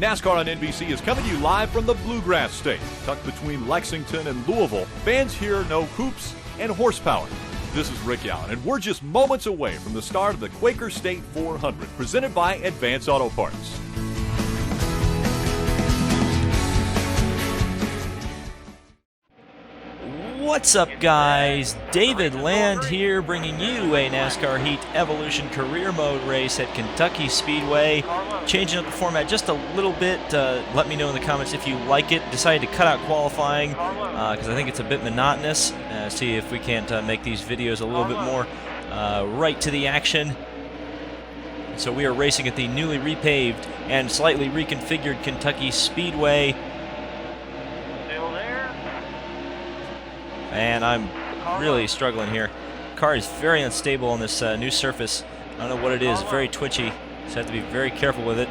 NASCAR on NBC is coming to you live from the Bluegrass State. Tucked between Lexington and Louisville, fans here know hoops and horsepower. This is Rick Allen, and we're just moments away from the start of the Quaker State 400, presented by Advance Auto Parts. What's up, guys? David Land here, bringing you a NASCAR Heat Evolution Career Mode race at Kentucky Speedway. Changing up the format just a little bit. Let me know in the comments if you like it. Decided to cut out qualifying because I think it's a bit monotonous. See if we can't make these videos a little bit more right to the action. So we are racing at the newly repaved and slightly reconfigured Kentucky Speedway. And I'm really struggling here. The car is very unstable on this new surface. I don't know what it is, very twitchy, so I have to be very careful with it.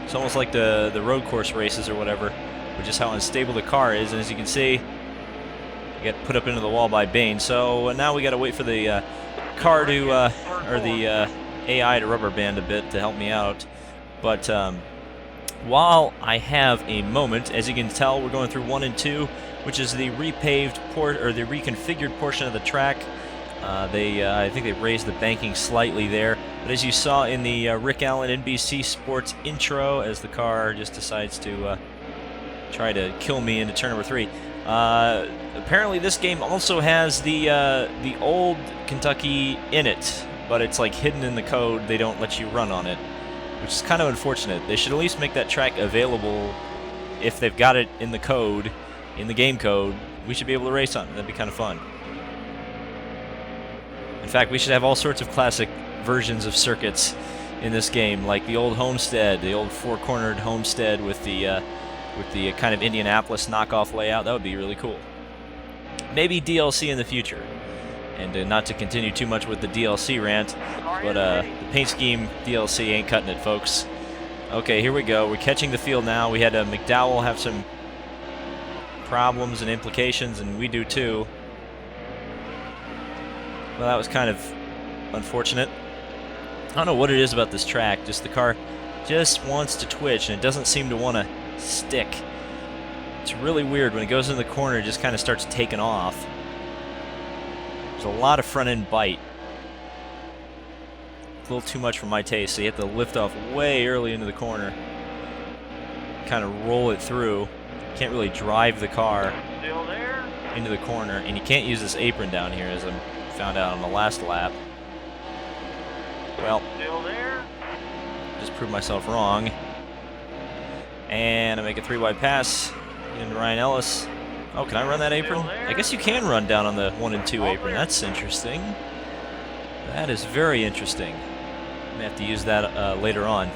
It's almost like the road course races or whatever, which is how unstable the car is. And as you can see, I get put up into the wall by Bane. So now we got to wait for the car to, or the AI to rubber band a bit to help me out. But while I have a moment, as you can tell, we're going through 1 and 2, which is the repaved or the reconfigured portion of the track. I think they raised the banking slightly there, but as you saw in the Rick Allen NBC Sports intro, as the car just decides to try to kill me into turn number 3. Apparently, this game also has the old Kentucky in it, but it's like hidden in the code. They don't let you run on it, which is kind of unfortunate. They should at least make that track available if they've got it in the code. In the game code, we should be able to race on it. That'd be kind of fun. In fact, we should have all sorts of classic versions of circuits in this game, like the old Homestead, the old four-cornered Homestead with the kind of Indianapolis knockoff layout. That would be really cool. Maybe DLC in the future. And not to continue too much with the DLC rant, but the paint scheme DLC ain't cutting it, folks. Okay, here we go. We're catching the field now. We had McDowell have some problems and implications, and we do too. Well, that was kind of unfortunate. I don't know what it is about this track, just the car just wants to twitch and it doesn't seem to want to stick. It's really weird. When it goes in the corner, it just kind of starts taking off. There's a lot of front end bite. A little too much for my taste, so you have to lift off way early into the corner, kind of roll it through. Can't really drive the car into the corner, and you can't use this apron down here, as I found out on the last lap. Well, just proved myself wrong. And I make a 3-wide pass into Ryan Ellis. Oh, can I run that apron? I guess you can run down on the 1 and 2 apron. That's interesting. That is very interesting. I'm gonna have to use that later on.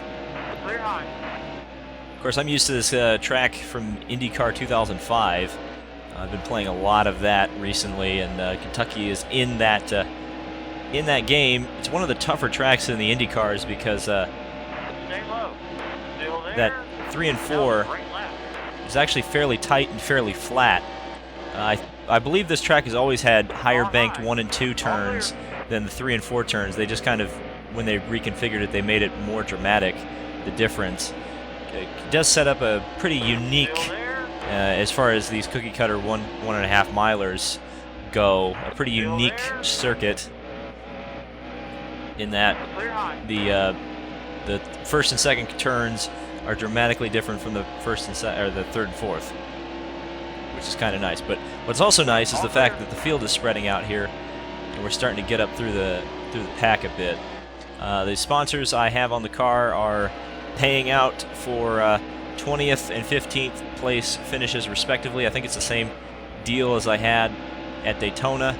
Of course, I'm used to this track from IndyCar 2005. I've been playing a lot of that recently, and Kentucky is in that game. It's one of the tougher tracks in the IndyCars because that 3 and 4 is actually fairly tight and fairly flat. I believe this track has always had higher banked 1 and 2 turns than the 3 and 4 turns. They just kind of, when they reconfigured it, they made it more dramatic, the difference. It does set up a pretty unique, as far as these cookie cutter 1.5 milers go, a pretty unique circuit in that the first and second turns are dramatically different from the first and the third and fourth, which is kind of nice. But what's also nice is the fact that the field is spreading out here, and we're starting to get up through the pack a bit. The sponsors I have on the car are paying out for 20th and 15th place finishes respectively. I think it's the same deal as I had at Daytona.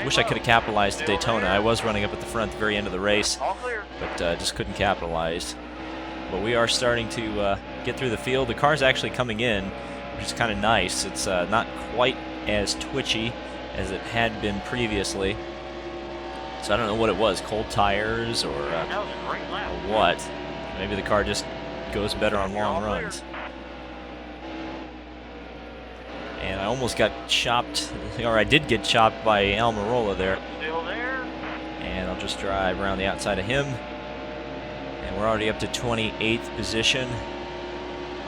Wish I could have capitalized at Daytona. I was running up at the front at the very end of the race, but just couldn't capitalize. But we are starting to get through the field. The car's actually coming in, which is kind of nice. It's not quite as twitchy as it had been previously. So I don't know what it was, cold tires or what. Maybe the car just goes better on long runs. And I almost got chopped, or I did get chopped by Almirola there. And I'll just drive around the outside of him. And we're already up to 28th position.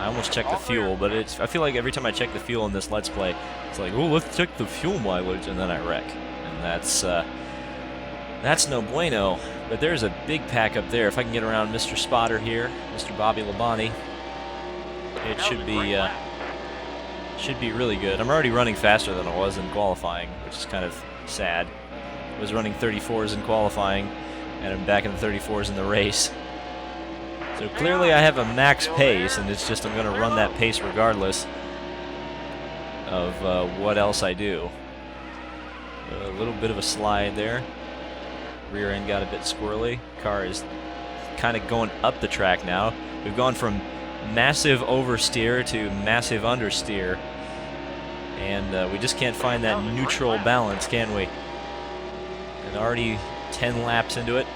I almost checked the fuel, but I feel like every time I check the fuel in this Let's Play, it's like, oh, let's check the fuel mileage, and then I wreck. And that's no bueno. But there's a big pack up there. If I can get around Mr. Spotter here, Mr. Bobby Labonte, it should be really good. I'm already running faster than I was in qualifying, which is kind of sad. I was running 34s in qualifying, and I'm back in the 34s in the race. So clearly I have a max pace, and it's just I'm going to run that pace regardless of what else I do. A little bit of a slide there. Rear end got a bit squirrely. Car is kind of going up the track now. We've gone from massive oversteer to massive understeer, and we just can't find that neutral balance, can we? And already 10 laps into it.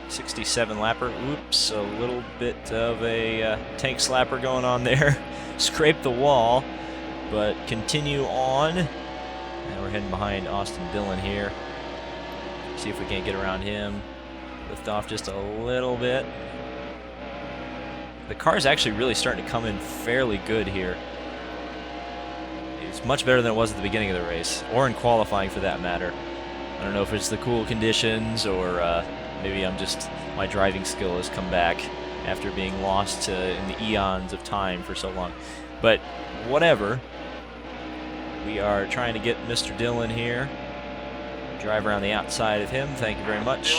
67 lapper. Oops, a little bit of a tank slapper going on there. Scrape the wall, but continue on. And we're heading behind Austin Dillon here. See if we can't get around him. Lift off just a little bit. The car is actually really starting to come in fairly good here. It's much better than it was at the beginning of the race, or in qualifying for that matter. I don't know if it's the cool conditions, or maybe my driving skill has come back after being lost in the eons of time for so long. But whatever. We are trying to get Mr. Dillon here. Drive around the outside of him. Thank you very much.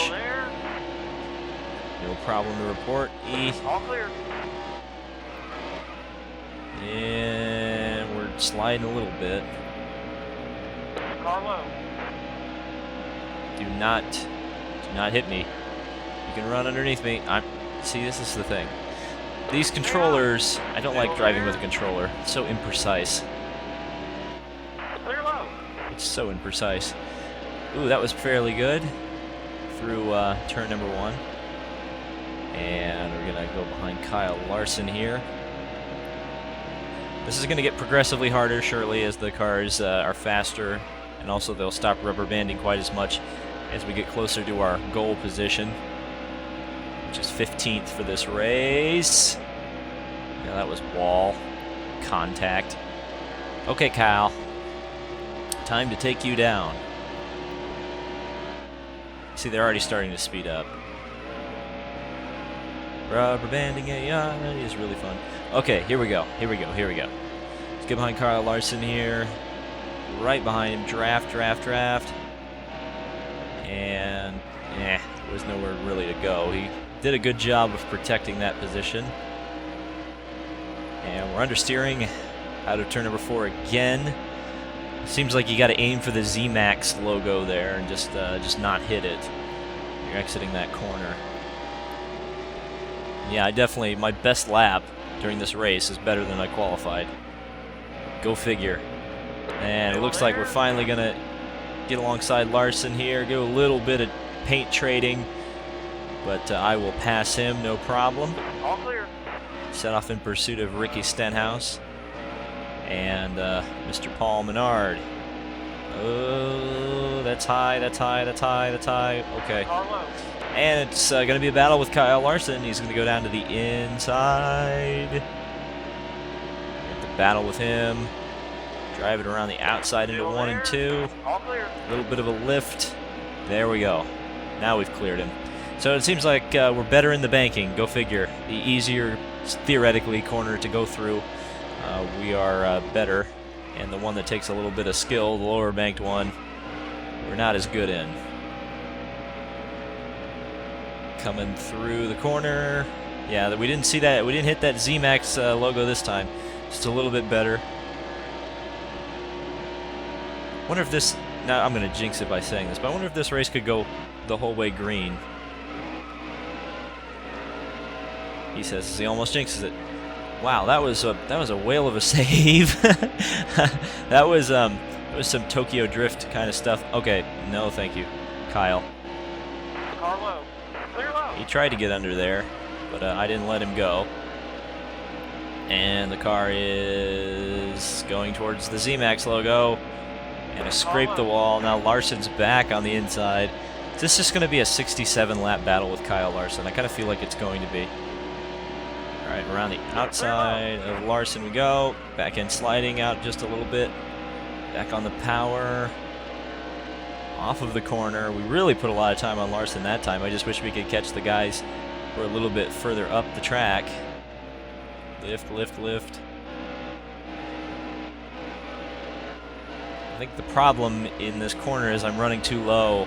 No problem to report. All clear. And we're sliding a little bit. Car low. Do not hit me. You can run underneath me. See, this is the thing. These controllers, I don't like driving with a controller. It's so imprecise. Clear low. It's so imprecise. Ooh, that was fairly good through turn number 1. And we're going to go behind Kyle Larson here. This is going to get progressively harder, surely, as the cars are faster, and also they'll stop rubber banding quite as much as we get closer to our goal position, which is 15th for this race. Yeah, that was wall contact. Okay, Kyle. Time to take you down. See, they're already starting to speed up. Rubber banding AI is really fun. Okay, here we go. Let's get behind Kyle Larson here. Right behind him. Draft. And, there was nowhere really to go. He did a good job of protecting that position. And we're understeering out of turn number 4 again. Seems like you got to aim for the Z-Max logo there and just not hit it. You're exiting that corner. Yeah, my best lap during this race is better than I qualified. Go figure. And it looks like we're finally going to get alongside Larson here, do a little bit of paint trading, but I will pass him, no problem. All clear. Set off in pursuit of Ricky Stenhouse and Mr. Paul Menard. Oh, that's high. Okay. And it's going to be a battle with Kyle Larson. He's going to go down to the inside. Get the battle with him. Drive it around the outside into 1 and 2. A little bit of a lift. There we go. Now we've cleared him. So it seems like we're better in the banking. Go figure. The easier, theoretically, corner to go through. We are better. And the one that takes a little bit of skill, the lower banked one, we're not as good in. Coming through the corner. Yeah, we didn't see that. We didn't hit that Z-Max logo this time. Just a little bit better. Wonder if this... Now, I'm going to jinx it by saying this, but I wonder if this race could go the whole way green. He says he almost jinxes it. Wow, that was a whale of a save. that was some Tokyo Drift kind of stuff. Okay, no thank you, Kyle. Car low. Clear low. He tried to get under there, but I didn't let him go. And the car is going towards the Z-Max logo. And I scraped the wall. Now Larson's back on the inside. This is going to be a 67 lap battle with Kyle Larson. I kind of feel like it's going to be. Alright, around the outside of Larson we go. Back end sliding out just a little bit. Back on the power. Off of the corner. We really put a lot of time on Larson that time. I just wish we could catch the guys who are a little bit further up the track. Lift, lift, lift. I think the problem in this corner is I'm running too low,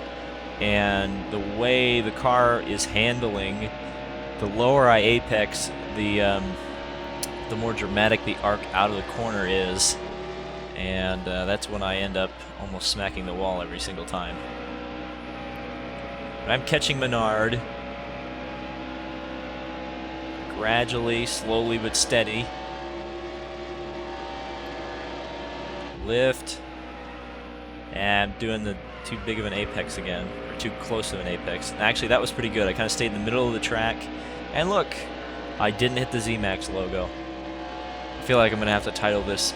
and the way the car is handling, the lower I apex, the more dramatic the arc out of the corner is, and that's when I end up almost smacking the wall every single time. But I'm catching Menard. Gradually, slowly but steady. Lift. And I'm doing the too big of an apex again, or too close of an apex. Actually, that was pretty good. I kind of stayed in the middle of the track. And look, I didn't hit the ZMAX logo. I feel like I'm going to have to title this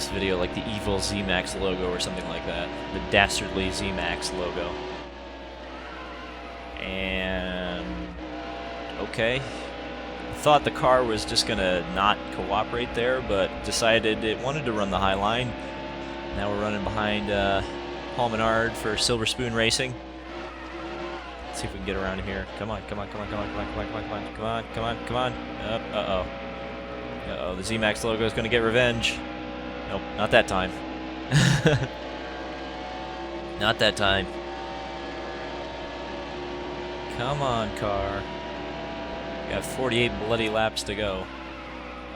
video like the evil ZMAX logo or something like that. The dastardly ZMAX logo. And okay. I thought the car was just going to not cooperate there, but decided it wanted to run the high line. Now we're running behind Paul Menard for Silver Spoon Racing. Let's see if we can get around here. Come on, come on, come on, come on, come on, come on, come on, come on, come on, come on. Uh-oh. Uh-oh, the ZMAX logo is going to get revenge. Nope, not that time. Not that time. Come on, car. We got 48 bloody laps to go.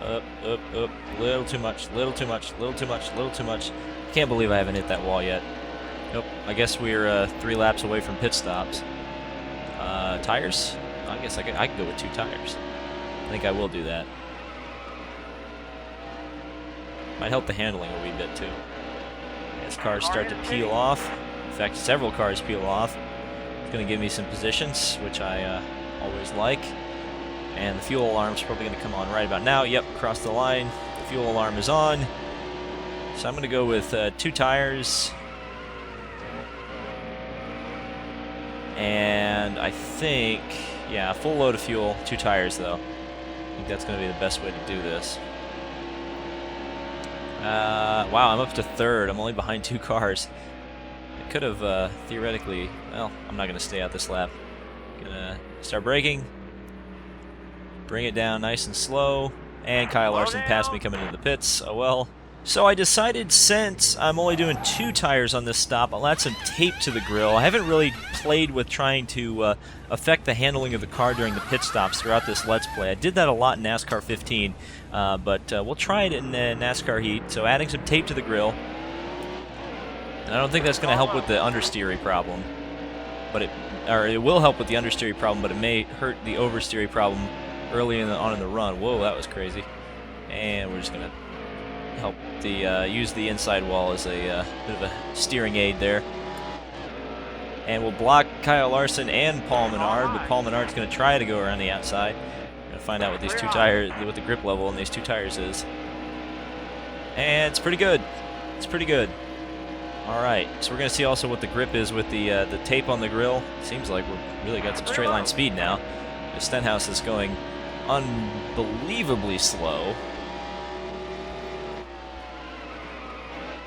Up, up, up. Little too much, little too much, little too much, little too much. Can't believe I haven't hit that wall yet. Nope, I guess we're 3 laps away from pit stops. Tires? I guess I could go with 2 tires. I think I will do that. Might help the handling a wee bit too. As cars start to peel off. In fact, several cars peel off. It's going to give me some positions, which I always like. And the fuel alarm's probably going to come on right about now. Yep, across the line. The fuel alarm is on. So I'm going to go with 2 tires. And I think, yeah, full load of fuel, 2 tires though. I think that's going to be the best way to do this. Wow, I'm up to 3rd. I'm only behind 2 cars. I could have theoretically, well, I'm not going to stay out this lap. Gonna start braking. Bring it down nice and slow. And Kyle Larson passed me coming into the pits. Oh well. So I decided, since I'm only doing 2 tires on this stop, I'll add some tape to the grill. I haven't really played with trying to affect the handling of the car during the pit stops throughout this Let's Play. I did that a lot in NASCAR 15, but we'll try it in NASCAR Heat. So adding some tape to the grill. And I don't think that's going to help with the understeery problem. But it will help with the understeery problem, but it may hurt the oversteery problem early on in the run. Whoa, that was crazy. And we're just going to help use the inside wall as a bit of a steering aid there. And we'll block Kyle Larson and Paul Menard, but Paul Menard's going to try to go around the outside. Going to find out what these 2 tires, what the grip level on these 2 tires is. And it's pretty good. It's pretty good. All right, so we're going to see also what the grip is with the tape on the grill. Seems like we've really got some straight line speed now. The Stenhouse is going unbelievably slow.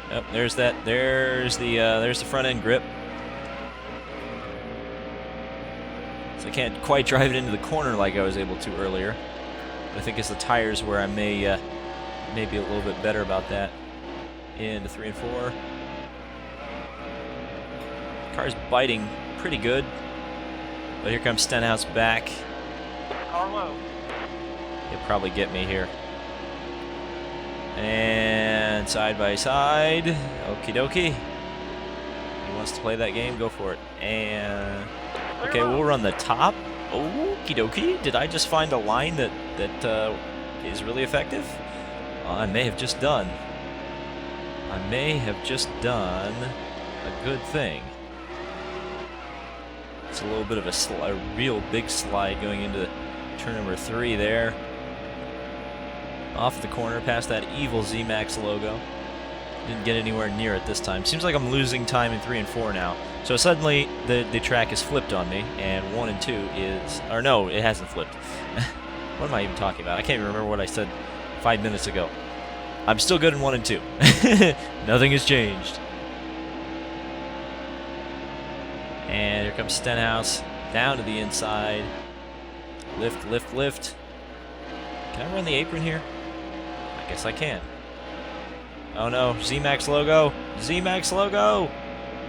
Yep, there's that. There's the front end grip. So I can't quite drive it into the corner like I was able to earlier. But I think it's the tires where I may be a little bit better about that. Into 3 and 4. Car's biting pretty good. But here comes Stenhouse back. He'll probably get me here. And side by side. Okie dokie. He wants to play that game, go for it. And okay, we'll run the top. Okie dokie. Did I just find a line that is really effective? I may have just done. I may have just done a good thing. It's a little bit of a real big slide going into turn number 3 there. Off the corner, past that evil ZMAX logo. Didn't get anywhere near it this time. Seems like I'm losing time in 3 and 4 now. So suddenly the track is flipped on me, and 1 and 2 is, or no, it hasn't flipped. What am I even talking about? I can't even remember what I said 5 minutes ago. I'm still good in 1 and 2. Nothing has changed. And here comes Stenhouse. Down to the inside. Lift, lift, lift. Can I run the apron here? I guess I can. Oh no, ZMAX logo. ZMAX logo.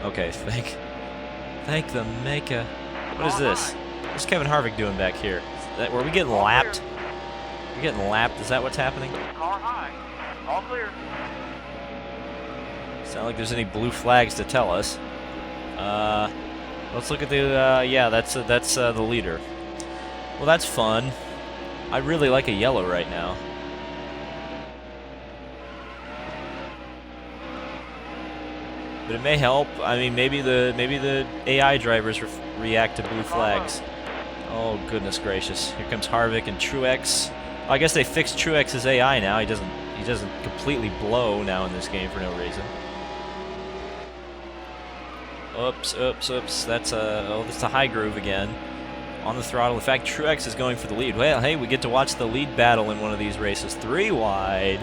Okay, thank the maker. What is this? What's Kevin Harvick doing back here? Were we getting lapped? We're getting lapped. Is that what's happening? Car high. All clear. It's not like there's any blue flags to tell us. Let's look at the. Yeah, that's the leader. Well, that's fun. I really like a yellow right now. But it may help. I mean, maybe the AI drivers react to blue flags. Oh goodness gracious! Here comes Harvick and Truex. Well, I guess they fixed Truex's AI now. He doesn't completely blow now in this game for no reason. Oops, oops, oops. That's a high groove again. On the throttle. In fact, Truex is going for the lead. Well, hey, we get to watch the lead battle in one of these races. 3 wide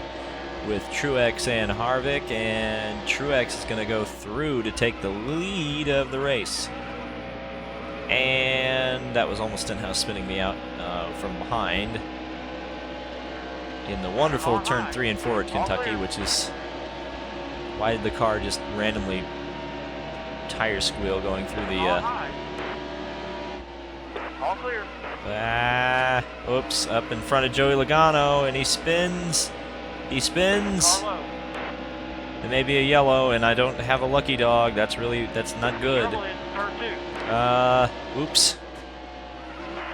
with Truex and Harvick, and Truex is going to go through to take the lead of the race. And that was almost Stenhouse spinning me out from behind in the wonderful turn 3 and 4 at Kentucky, which is why did the car just randomly tire squeal going through the All clear. oops, up in front of Joey Logano, and he spins. He spins. Car low. It may be a yellow, and I don't have a lucky dog. That's not good. Trouble in turn 2. Oops.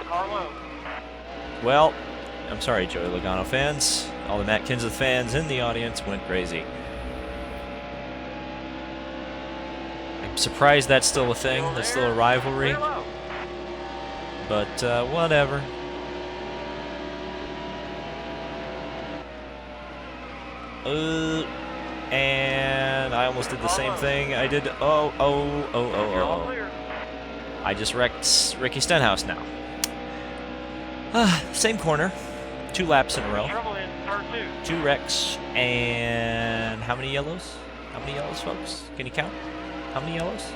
Car low. Well, I'm sorry, Joey Logano fans. All the Matt Kenseth fans in the audience went crazy. I'm surprised that's still a thing. That's still a rivalry. Clear low. But whatever. And I almost did the same thing. I did. You're all Oh. clear. I just wrecked Ricky Stenhouse now. Same corner. 2 laps in a row. Trouble in turn 2. 2 wrecks. And how many yellows? How many yellows, folks? Can you count? How many yellows?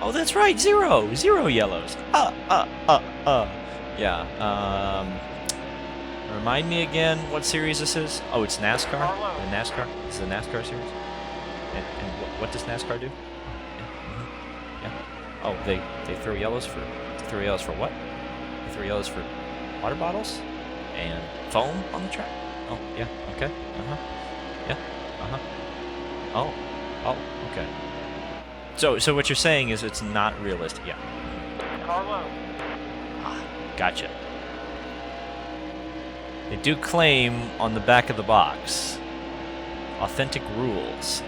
Oh, that's right. 0. 0 yellows. Yeah. Remind me again what series this is. Oh, it's NASCAR. The NASCAR. This is a NASCAR series. And what does NASCAR do? Yeah. Oh, they throw yellows for. They throw yellows for what? They throw yellows for water bottles and foam on the track. Oh, yeah. Okay. Yeah. Oh, okay. So what you're saying is it's not realistic. Yeah. Car low. Gotcha. They do claim on the back of the box authentic rules.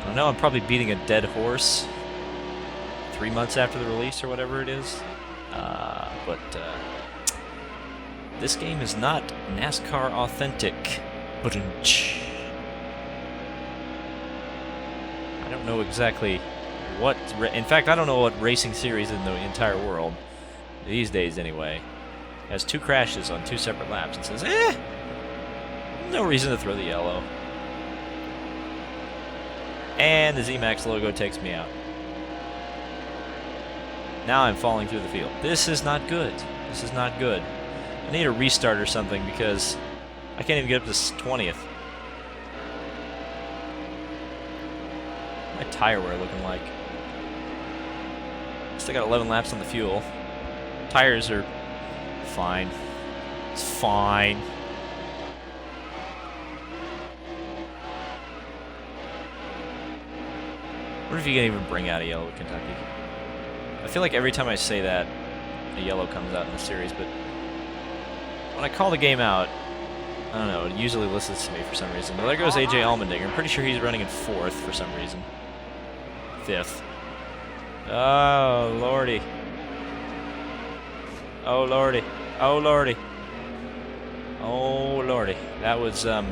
I know I'm probably beating a dead horse 3 months after the release or whatever it is. But this game is not NASCAR authentic. I don't know exactly what. In fact, I don't know what racing series in the entire world, these days anyway, has 2 crashes on 2 separate laps and says, no reason to throw the yellow. And the ZMAX logo takes me out. Now I'm falling through the field. This is not good. This is not good. I need a restart or something because I can't even get up to 20th. My tire wear looking like? Still got 11 laps on the fuel. Tires are fine. It's fine. What if you can't even bring out a yellow at Kentucky? I feel like every time I say that, a yellow comes out in the series, but when I call the game out, I don't know, it usually listens to me for some reason. Well, there goes AJ Allmendinger. I'm pretty sure he's running in 4th for some reason. 5th. Oh, lordy. Oh, lordy. Oh, lordy. Oh, lordy. That was a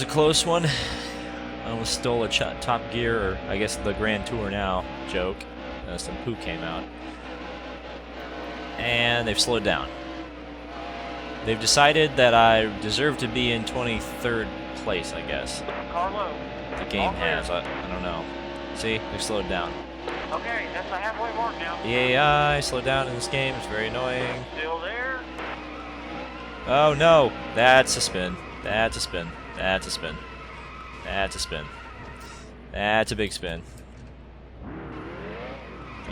close one. I almost stole a Top Gear, or I guess the Grand Tour now, joke. Some poo came out. and they've slowed down. They've decided that I deserve to be in 23rd place, I guess. Car low. The game All clear. has. I don't know. See? They've slowed down. Okay, that's the halfway mark now. The AI slowed down in this game. It's very annoying. Still there. Oh, no. That's a spin. That's a spin. That's a spin. That's a spin. That's a big spin.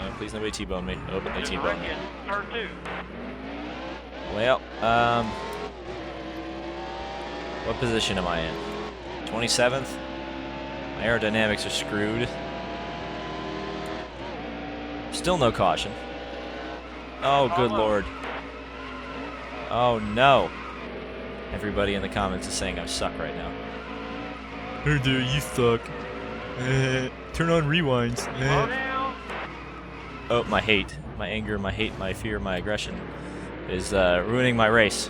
Oh, please nobody T-bone me. Oh, they T-bone me. Turn 2. Well, what position am I in? 27th? My aerodynamics are screwed. Still no caution. Oh, good lord. Oh, no. Everybody in the comments is saying I suck right now. Hey there, you suck. Turn on rewinds. Slow down. Oh, my hate, my anger, my hate, my fear, my aggression is ruining my race.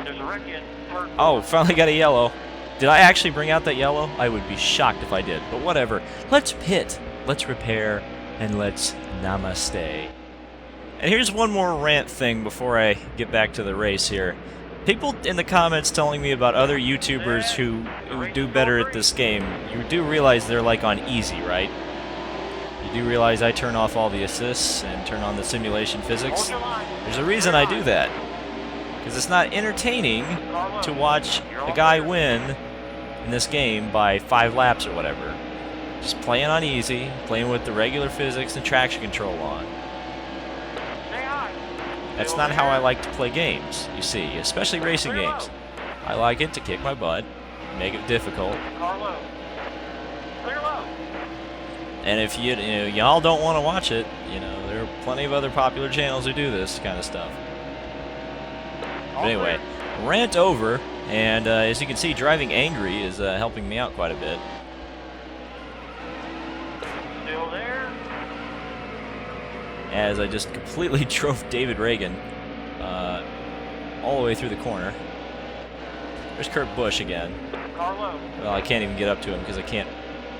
There's a wreck in turn 4. Oh, finally got a yellow. Did I actually bring out that yellow? I would be shocked if I did, but whatever. Let's pit, let's repair, and let's namaste. And here's one more rant thing before I get back to the race here. People in the comments telling me about other YouTubers who do better at this game. You do realize they're like on easy, right? You do realize I turn off all the assists and turn on the simulation physics. There's a reason I do that. Because it's not entertaining to watch a guy win in this game by 5 laps or whatever. Just playing on easy, playing with the regular physics and traction control on. That's not how I like to play games, you see, especially racing games. I like it to kick my butt, make it difficult. Car low. Clear low. And if y'all don't want to watch it, there are plenty of other popular channels who do this kind of stuff. But anyway, rant over, and as you can see, driving angry is helping me out quite a bit. Still there. As I just completely drove David Reagan all the way through the corner. There's Kurt Busch again. Car low. Well, I can't even get up to him because I can't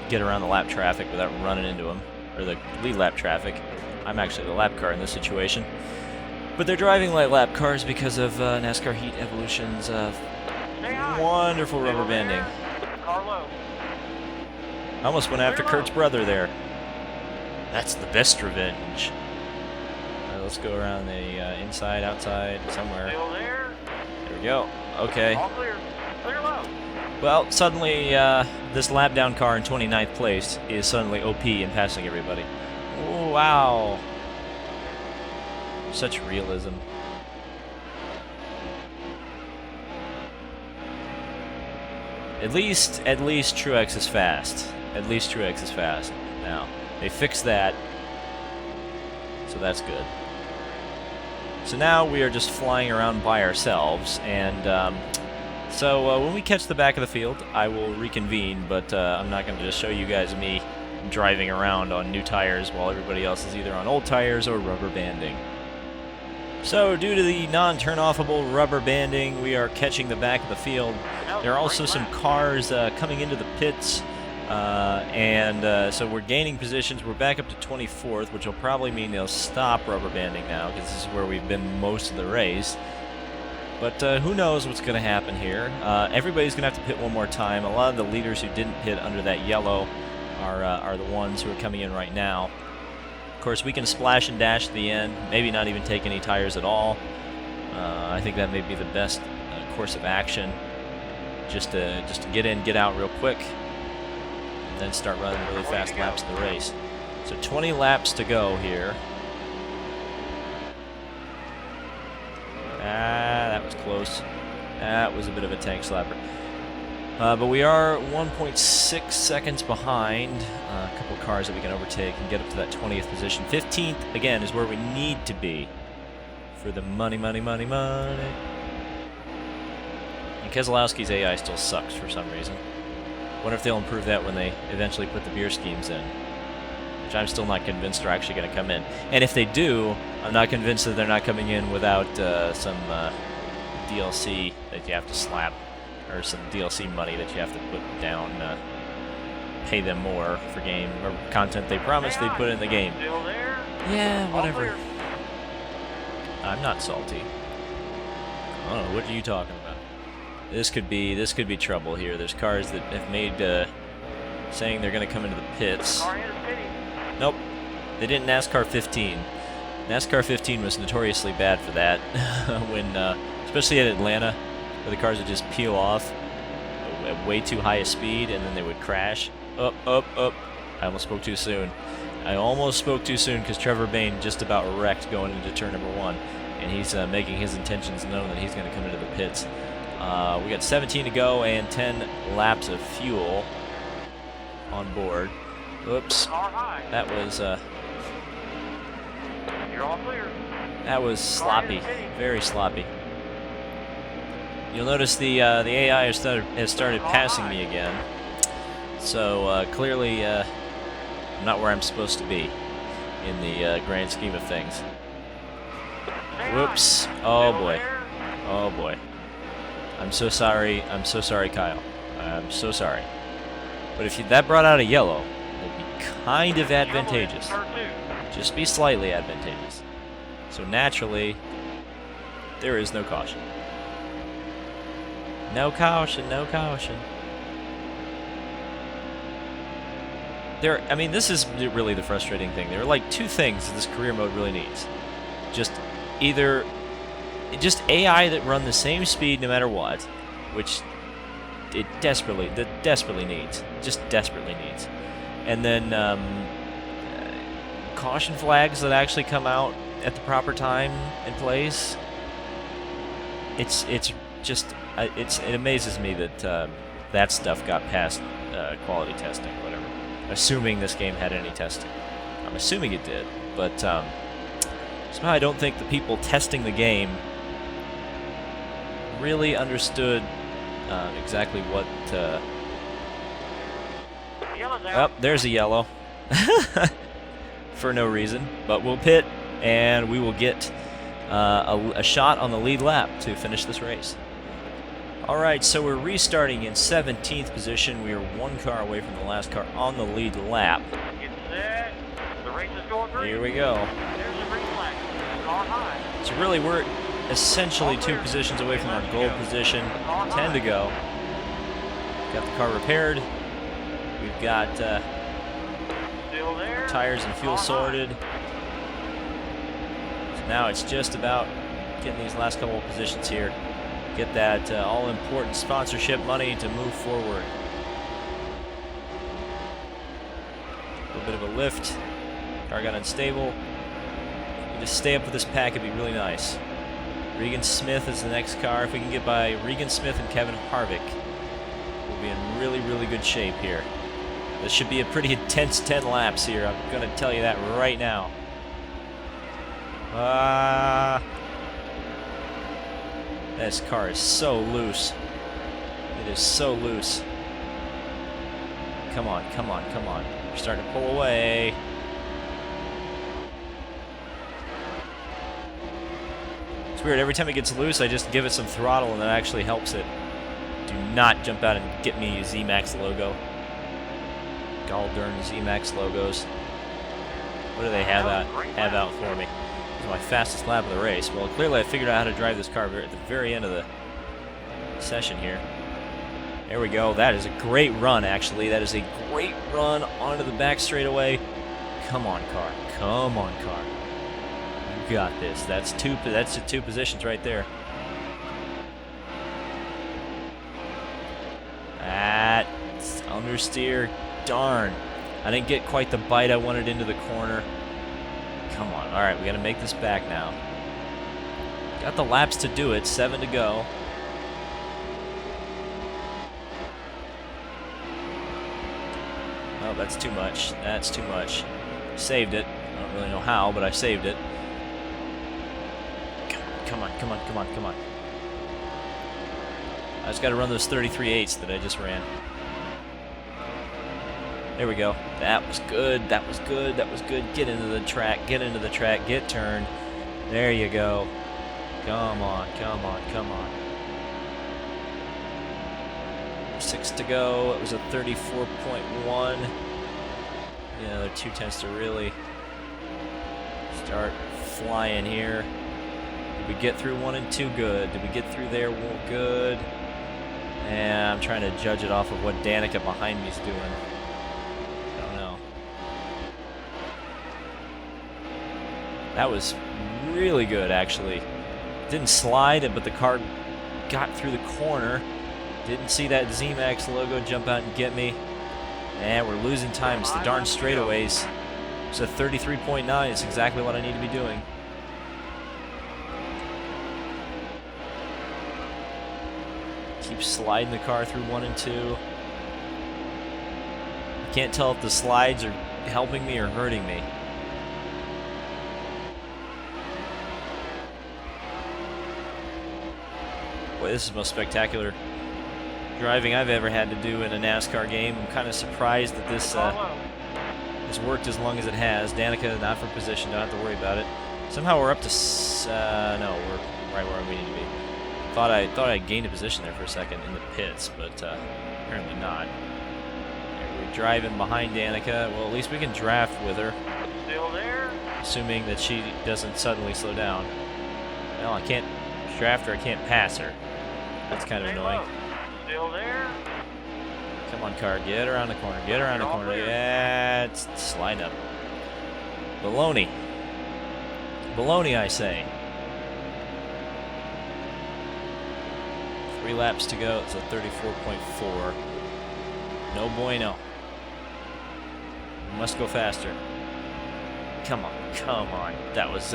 get around the lap traffic without running into him, or the lead lap traffic. I'm actually the lap car in this situation. But they're driving like lap cars because of NASCAR Heat Evolution's wonderful rubber banding. Car low. I almost went after Kurt's brother there. That's the best revenge. Let's go around the inside, outside, somewhere. Still there. There we go. Okay. All clear. Clear low. Well, suddenly this lap down car in 29th place is suddenly OP and passing everybody. Oh, wow. Such realism. At least Truex is fast. At least Truex is fast. Now, they fixed that, so that's good. So now we are just flying around by ourselves, and so when we catch the back of the field, I will reconvene, but I'm not going to just show you guys me driving around on new tires while everybody else is either on old tires or rubber banding. So due to the non-turn-offable rubber banding, we are catching the back of the field. There are also some cars coming into the pits, so we're gaining positions. We're back up to 24th, which will probably mean they'll stop rubber banding now, because this is where we've been most of the race. But who knows what's going to happen here. Everybody's going to have to pit one more time. A lot of the leaders who didn't pit under that yellow are the ones who are coming in right now. Of course, we can splash and dash at the end, maybe not even take any tires at all. I think that may be the best course of action, just to get in, get out real quick, and then start running really fast laps of the race. So 20 laps to go here. That was close. That was a bit of a tank slapper. But we are 1.6 seconds behind a couple of cars that we can overtake and get up to that 20th position. 15th, again, is where we need to be for the money, money, money, money. And Keselowski's AI still sucks for some reason. Wonder if they'll improve that when they eventually put the beer schemes in, which I'm still not convinced are actually going to come in. And if they do, I'm not convinced that they're not coming in without some DLC that you have to slap, or some DLC money that you have to put down, pay them more for game or content they promised they'd put in the game. Still there. Yeah, whatever. I'm not salty. I don't know. What are you talking about? This could be trouble here. There's cars that have made saying they're going to come into the pits. Nope. They didn't NASCAR 15. NASCAR 15 was notoriously bad for that, when especially at Atlanta, where the cars would just peel off at way too high a speed, and then they would crash. Up. I almost spoke too soon. Because Trevor Bayne just about wrecked going into turn number 1, and he's making his intentions known that he's going to come into the pits. We got 17 to go and 10 laps of fuel on board. Oops. That was You're all clear. that was sloppy, very sloppy. You'll notice the AI has started passing me again. So clearly I'm not where I'm supposed to be in the grand scheme of things. Whoops. Oh boy. Oh boy. I'm so sorry. I'm so sorry, Kyle. I'm so sorry. But if that brought out a yellow, it would be kind of advantageous. Just be slightly advantageous. So naturally, there is no caution. No caution, no caution. I mean, this is really the frustrating thing. There are like two things that this career mode really needs. Just AI that run the same speed no matter what, which it desperately needs. Just desperately needs. And then caution flags that actually come out at the proper time and place. It amazes me that that stuff got past quality testing or whatever. Assuming this game had any testing. I'm assuming it did, but somehow I don't think the people testing the game really understood exactly what. Oh, there's a yellow. For no reason, but we'll pit and we will get a shot on the lead lap to finish this race. Alright, so we're restarting in 17th position. We are one car away from the last car on the lead lap. Get set. The race is going green. Here we go. There's the green flag. Car high. So really we're essentially 2 positions away from our goal position. 10 to go. Got the car repaired. We've got Still there. tires and fuel sorted. So now it's just about getting these last couple of positions here. Get that all-important sponsorship money to move forward. A little bit of a lift. Car got unstable. Just stay up with this pack, it'd be really nice. Regan Smith is the next car. If we can get by Regan Smith and Kevin Harvick, we'll be in really, really good shape here. This should be a pretty intense 10 laps here. I'm going to tell you that right now. This car is so loose. It is so loose. Come on, come on, come on. We're starting to pull away. It's weird. Every time it gets loose, I just give it some throttle and that actually helps it. Do not jump out and get me a ZMAX logo. Gall darn ZMAX logos. What do they have out for me? This is my fastest lap of the race. Well, clearly I figured out how to drive this car at the very end of the session here. There we go. That is a great run, actually. That is a great run onto the back straightaway. Come on, car. Come on, car. You got this. That's the 2 positions right there. That's understeer. Darn. I didn't get quite the bite I wanted into the corner. Come on. All right, we got to make this back now. Got the laps to do it. 7 to go. Oh, that's too much. That's too much. Saved it. I don't really know how, but I saved it. Come on, come on, come on, come on. I just got to run those 33/8 that I just ran. There we go. That was good. That was good. That was good. Get into the track. Get into the track. Get turned. There you go. Come on. Come on. Come on. 6 to go. It was a 34.1. Yeah, another 2 tenths to really start flying here. Did we get through 1 and 2? Good. Did we get through there? Well, good. And I'm trying to judge it off of what Danica behind me is doing. I don't know. That was really good, actually. Didn't slide, but the car got through the corner. Didn't see that Z-Max logo jump out and get me. And we're losing time. It's the darn straightaways. It's a 33.9. It's exactly what I need to be doing. Keep sliding the car through 1 and 2. I can't tell if the slides are helping me or hurting me. Boy, this is the most spectacular driving I've ever had to do in a NASCAR game. I'm kind of surprised that this has worked as long as it has. Danica not from position, don't have to worry about it. Somehow we're up to no, we're right where we need to be. Thought I gained a position there for a second in the pits, but apparently not. We're driving behind Danica. Well, at least we can draft with her. Still there? Assuming that she doesn't suddenly slow down. Well, I can't draft her. I can't pass her. That's kind of annoying. Still there? Come on, car. Get around the corner. Get around the corner. Yeah, it's slide up. Baloney. Baloney, I say. 3 laps to go. It's a 34.4. No bueno. Must go faster. Come on, come on. That was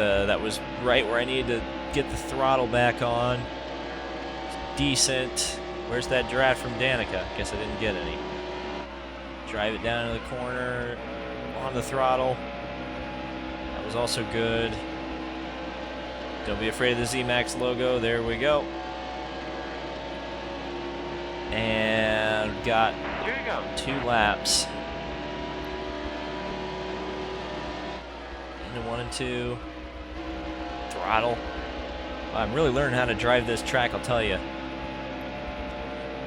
right where I needed to get the throttle back on. It's decent. Where's that draft from Danica? Guess I didn't get any. Drive it down to the corner. On the throttle. That was also good. Don't be afraid of the Z-Max logo. There we go. And got 2 laps. Into 1 and 2. Throttle. I'm really learning how to drive this track, I'll tell you.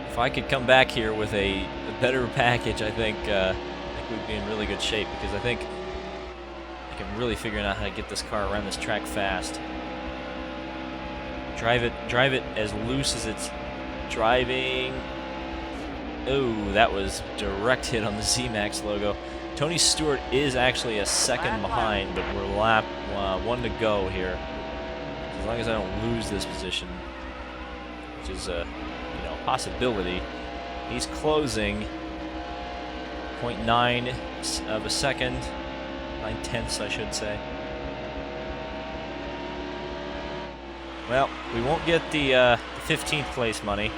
If I could come back here with a better package, I think we'd be in really good shape, because I think I'm really figuring out how to get this car around this track fast. Drive it as loose as it's driving. Oh, that was direct hit on the Z-Max logo. Tony Stewart is actually a second behind, but we're lap 1 to go here. As long as I don't lose this position, which is a possibility. He's closing 0.9 of a second, 9/10 I should say. Well, we won't get the 15th place money,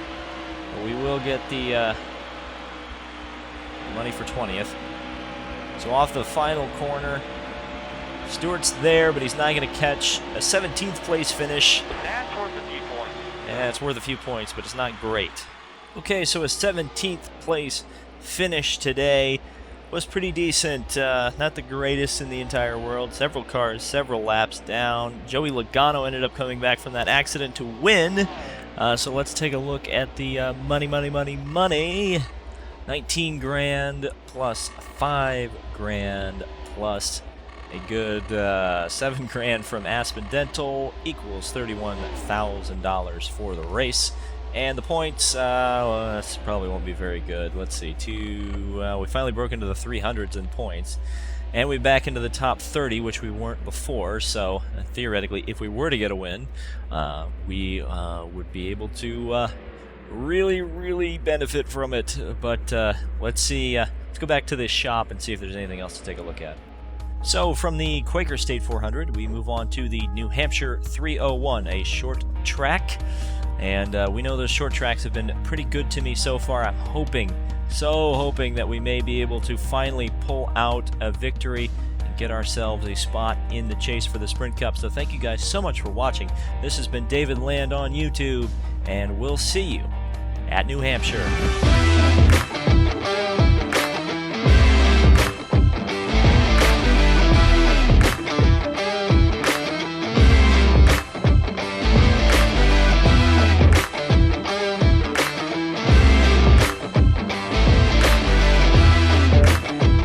but we will get the money for 20th. So off the final corner, Stewart's there, but he's not going to catch a 17th place finish. That's worth a few points. Yeah, it's worth a few points, but it's not great. Okay, so a 17th place finish today was pretty decent. Not the greatest in the entire world. Several cars, several laps down. Joey Logano ended up coming back from that accident to win. So let's take a look at the money. 19 grand plus 5 grand plus a good 7 grand from Aspen Dental equals $31,000 for the race. And the points, well, this probably won't be very good. Let's see, we finally broke into the 300s in points. And we're back into the top 30, which we weren't before. So theoretically, if we were to get a win, we would be able to really benefit from it. But let's see, let's go back to this shop and see if there's anything else to take a look at. So from the Quaker State 400, we move on to the New Hampshire 301, a short track. And we know those short tracks have been pretty good to me so far. I'm hoping that we may be able to finally pull out a victory and get ourselves a spot in the chase for the Sprint Cup. So thank you guys so much for watching. This has been David Land on YouTube, and we'll see you at New Hampshire.